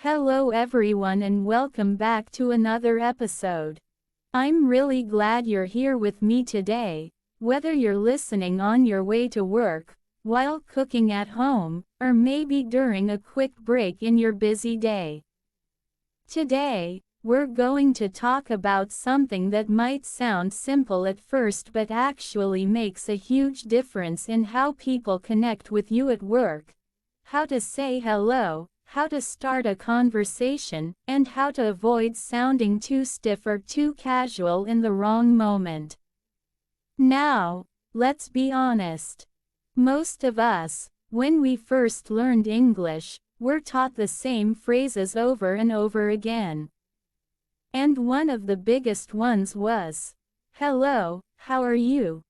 Hello everyone and welcome back to another episode. I'm really glad you're here with me today, whether you're listening on your way to work, while cooking at home, or maybe during a quick break in your busy day. Today, we're going to talk about something that might sound simple at first but actually makes a huge difference in how people connect with you at work. How to say hello, how to start a conversation, and how to avoid sounding too stiff or too casual in the wrong moment. Now, let's be honest. Most of us, when we first learned English, were taught the same phrases over and over again. And one of the biggest ones was, "Hello, how are you?"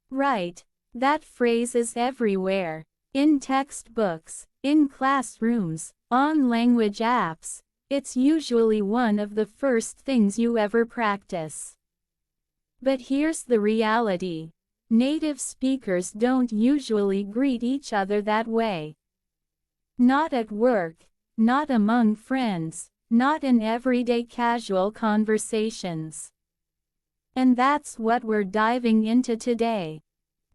Right, that phrase is everywhere. In textbooks, in classrooms, on language apps, it's usually one of the first things you ever practice. But here's the reality. Native speakers don't usually greet each other that way. Not at work, not among friends, not in everyday casual conversations. And that's what we're diving into today.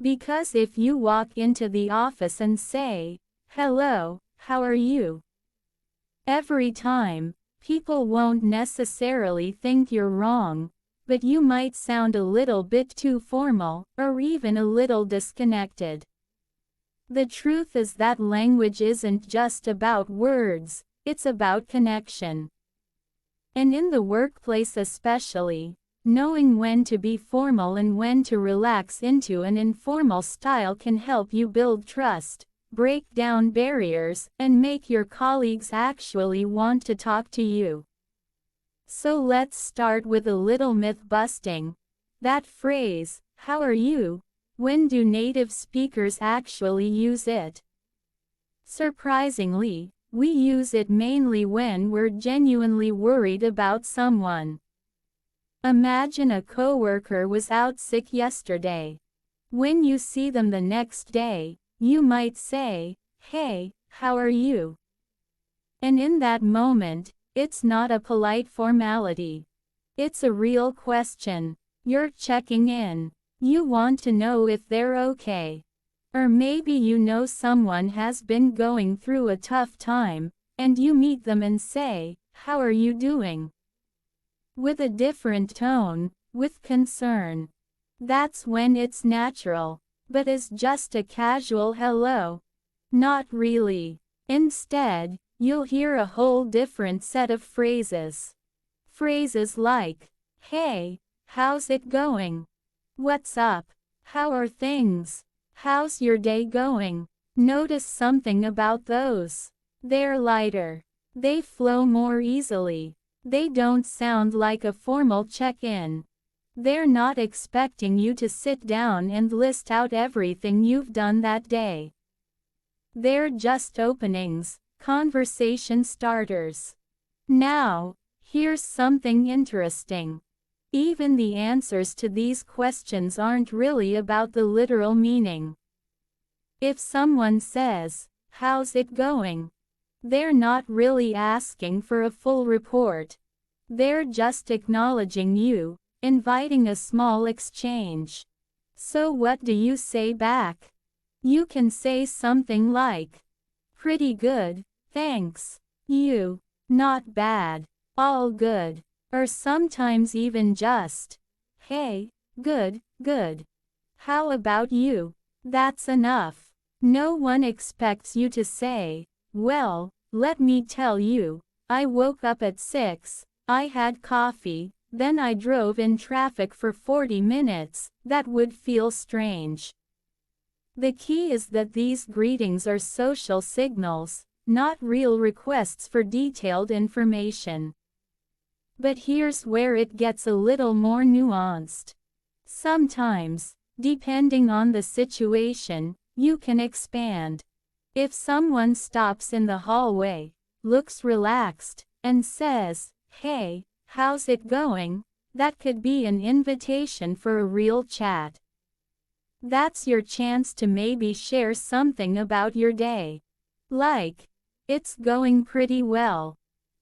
Because if you walk into the office and say, "Hello, how are you?" every time, people won't necessarily think you're wrong, but you might sound a little bit too formal, or even a little disconnected. The truth is that language isn't just about words, it's about connection. And in the workplace especially, knowing when to be formal and when to relax into an informal style can help you build trust, break down barriers, and make your colleagues actually want to talk to you. So let's start with a little myth busting. That phrase, "How are you?" when do native speakers actually use it? Surprisingly, we use it mainly when we're genuinely worried about someone. Imagine a coworker was out sick yesterday. When you see them the next day, you might say, "Hey, how are you?" And in that moment, it's not a polite formality. It's a real question. You're checking in. You want to know if they're okay. Or maybe you know someone has been going through a tough time, and you meet them and say, "How are you doing?" with a different tone, with concern. That's when it's natural, but is just a casual hello. Not really. Instead, you'll hear a whole different set of phrases. Phrases like, "Hey, how's it going? What's up? How are things? How's your day going?" Notice something about those. They're lighter. They flow more easily. They don't sound like a formal check-in. They're not expecting you to sit down and list out everything you've done that day. They're just openings, conversation starters. Now, here's something interesting. Even the answers to these questions aren't really about the literal meaning. If someone says, "How's it going?" they're not really asking for a full report. They're just acknowledging you, inviting a small exchange. So what do you say back? You can say something like, "Pretty good, thanks. You?" "Not bad. All good." Or sometimes even just, "Hey, good, good. How about you?" That's enough. No one expects you to say, "Well, let me tell you, I woke up at 6, I had coffee, then I drove in traffic for 40 minutes, that would feel strange." The key is that these greetings are social signals, not real requests for detailed information. But here's where it gets a little more nuanced. Sometimes, depending on the situation, you can expand. If someone stops in the hallway, looks relaxed, and says, "Hey, how's it going?" that could be an invitation for a real chat. That's your chance to maybe share something about your day. Like, It's going pretty well.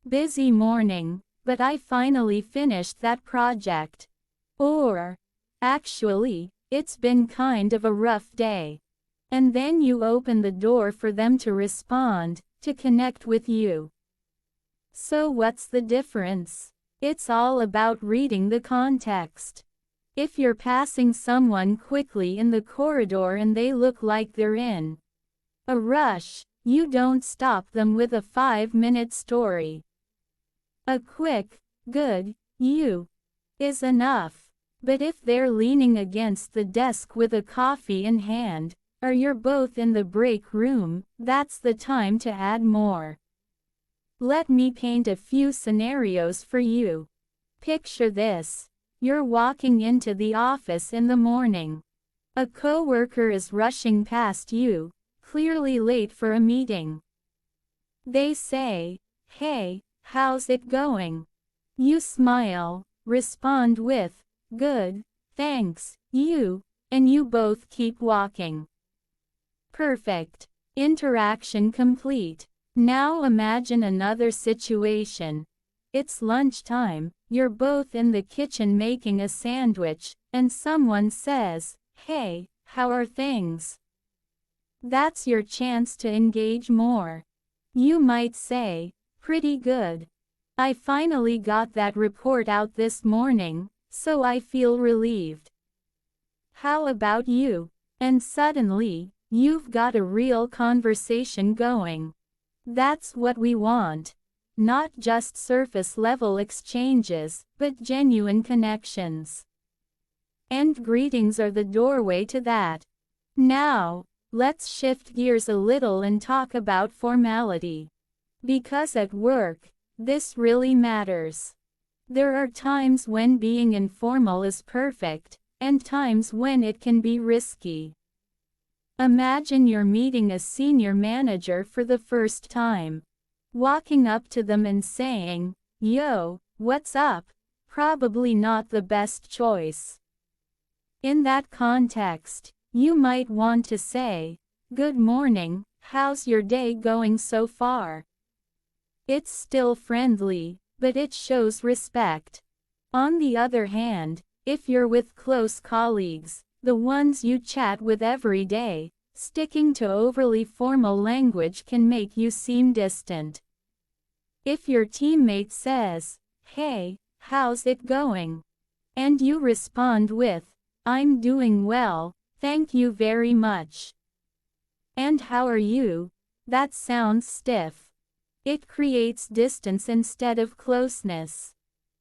Busy morning, but I finally finished that project. Or, actually, it's been kind of a rough day. And then you open the door for them to respond, to connect with you. So what's the difference? It's all about reading the context. If you're passing someone quickly in the corridor and they look like they're in a rush, you don't stop them with a 5-minute story. A quick, good, you is enough. But if they're leaning against the desk with a coffee in hand, or you're both in the break room, that's the time to add more. Let me paint a few scenarios for you. Picture this. You're walking into the office in the morning. A coworker is rushing past you, clearly late for a meeting. They say, "Hey, how's it going?" You smile, respond with, "Good, thanks, you," and you both keep walking. Perfect. Interaction complete. Now imagine another situation. It's lunchtime, you're both in the kitchen making a sandwich, and someone says, "Hey, how are things?" That's your chance to engage more. You might say, "Pretty good. I finally got that report out this morning, so I feel relieved. How about you?" And suddenly, you've got a real conversation going. That's what we want. Not just surface-level exchanges, but genuine connections. And greetings are the doorway to that. Now, let's shift gears a little and talk about formality. Because at work, this really matters. There are times when being informal is perfect, and times when it can be risky. Imagine you're meeting a senior manager for the first time. Walking up to them and saying, "Yo, what's up?" Probably not the best choice. In that context, you might want to say, "Good morning, how's your day going so far?" It's still friendly, but it shows respect. On the other hand, if you're with close colleagues, the ones you chat with every day, sticking to overly formal language can make you seem distant. If your teammate says, "Hey, how's it going?" and you respond with, "I'm doing well, thank you very much." "And how are you?" that sounds stiff. It creates distance instead of closeness.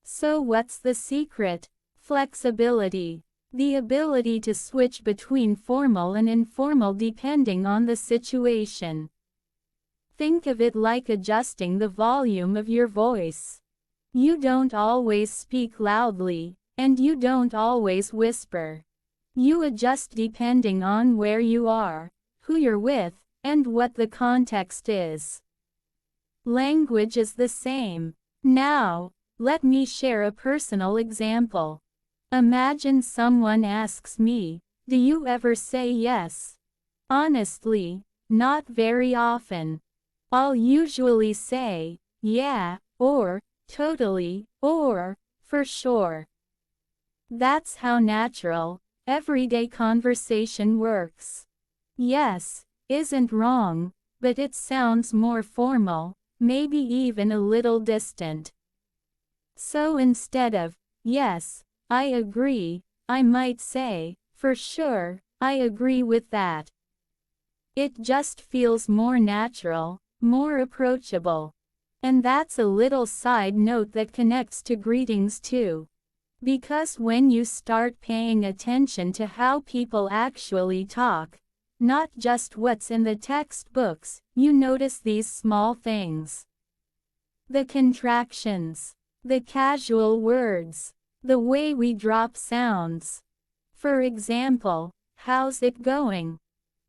So what's the secret? Flexibility. The ability to switch between formal and informal depending on the situation. Think of it like adjusting the volume of your voice. You don't always speak loudly, and you don't always whisper. You adjust depending on where you are, who you're with, and what the context is. Language is the same. Now, let me share a personal example. Imagine someone asks me, "Do you ever say yes?" Honestly, not very often. I'll usually say, "Yeah," or "Totally," or "For sure." That's how natural, everyday conversation works. Yes, isn't wrong, but it sounds more formal, maybe even a little distant. So instead of, "Yes, I agree," I might say, "For sure, I agree with that." It just feels more natural, more approachable. And that's a little side note that connects to greetings too. Because when you start paying attention to how people actually talk, not just what's in the textbooks, you notice these small things. The contractions, the casual words, the way we drop sounds. For example, "How's it going?"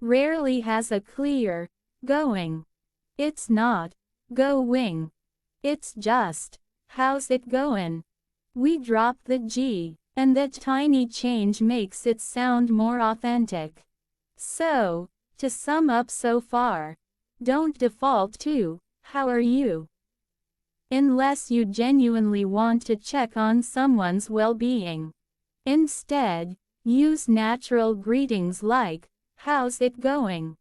rarely has a clear, going. It's not, "going." It's just, "How's it goin'?" We drop the G, and that tiny change makes it sound more authentic. So, to sum up so far, don't default to, how are you? Unless you genuinely want to check on someone's well-being. Instead, use natural greetings like, how's it going?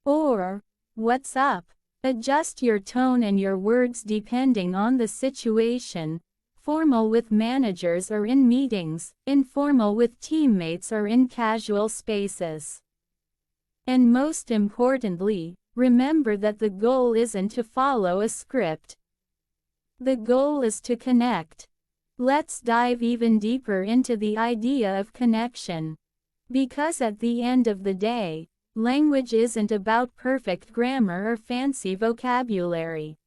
Or, what's up? Adjust your tone and your words depending on the situation. Formal with managers or in meetings, informal with teammates or in casual spaces. And most importantly, remember that the goal isn't to follow a script. The goal is to connect. Let's dive even deeper into the idea of connection. Because at the end of the day, language isn't about perfect grammar or fancy vocabulary.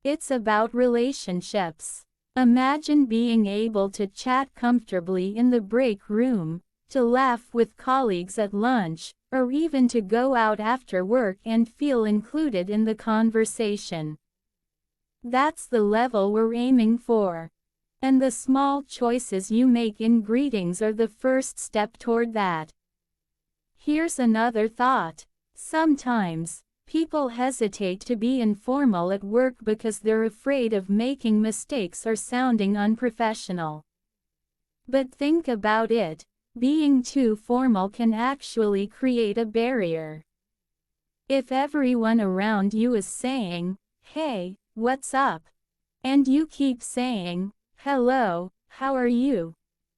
It's about relationships. Imagine being able to chat comfortably in the break room, to laugh with colleagues at lunch, or even to go out after work and feel included in the conversation. That's the level we're aiming for. And the small choices you make in greetings are the first step toward that. Here's another thought. Sometimes, people hesitate to be informal at work because they're afraid of making mistakes or sounding unprofessional. But think about it, being too formal can actually create a barrier. If everyone around you is saying, hey, what's up? And you keep saying, hello, how are you?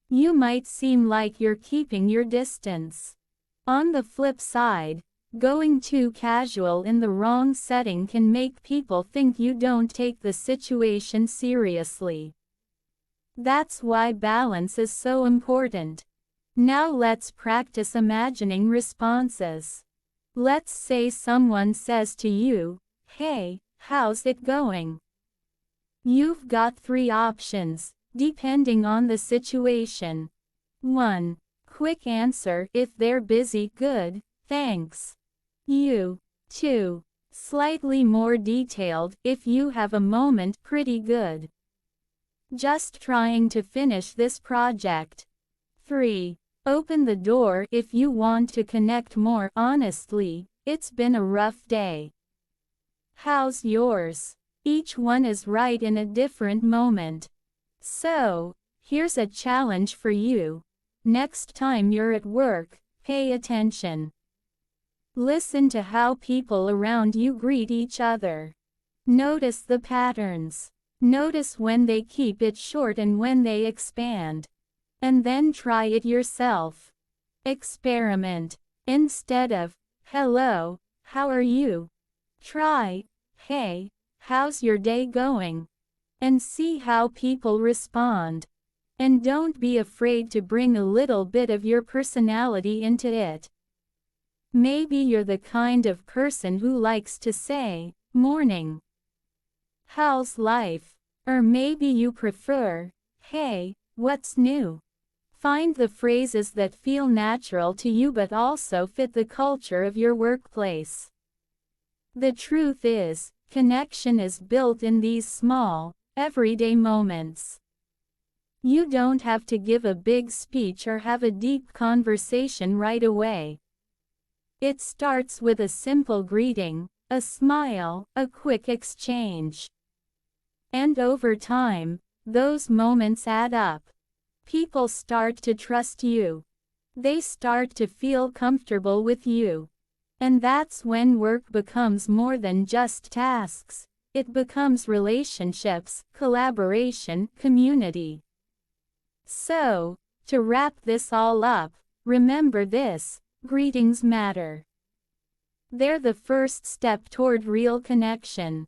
You might seem like you're keeping your distance. On the flip side, going too casual in the wrong setting can make people think you don't take the situation seriously. That's why balance is so important. Now let's practice imagining responses. Let's say someone says to you, hey, how's it going? You've got 3 options, depending on the situation. 1. Quick answer: if they're busy, good, thanks. 2. Slightly more detailed: if you have a moment, pretty good. Just trying to finish this project. 3. Open the door: if you want to connect more honestly, it's been a rough day. How's yours? Each one is right in a different moment. So, here's a challenge for you. Next time you're at work, pay attention. Listen to how people around you greet each other. Notice the patterns. Notice when they keep it short and when they expand. And then try it yourself. Experiment. Instead of, hello, how are you? Try, hey, how's your day going? And see how people respond. And don't be afraid to bring a little bit of your personality into it. Maybe you're the kind of person who likes to say, morning. How's life? Or maybe you prefer, hey, what's new? Find the phrases that feel natural to you but also fit the culture of your workplace. The truth is, connection is built in these small, everyday moments. You don't have to give a big speech or have a deep conversation right away. It starts with a simple greeting, a smile, a quick exchange. And over time, those moments add up. People start to trust you. They start to feel comfortable with you. And that's when work becomes more than just tasks. It becomes relationships, collaboration, community. So, to wrap this all up, remember this: greetings matter. They're the first step toward real connection.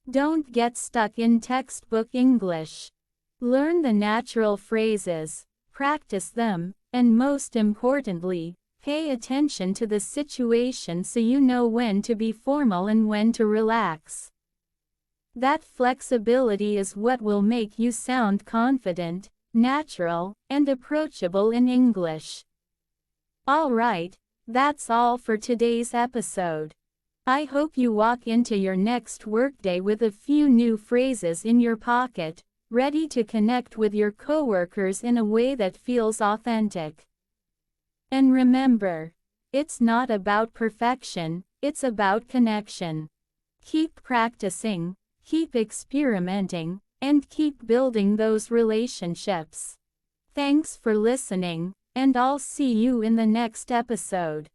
Don't get stuck in textbook English. Learn the natural phrases, practice them, and most importantly, pay attention to the situation so you know when to be formal and when to relax. That flexibility is what will make you sound confident, natural, and approachable in English. Alright, that's all for today's episode. I hope you walk into your next workday with a few new phrases in your pocket, ready to connect with your coworkers in a way that feels authentic. And remember, it's not about perfection, it's about connection. Keep practicing, keep experimenting, and keep building those relationships. Thanks for listening, and I'll see you in the next episode.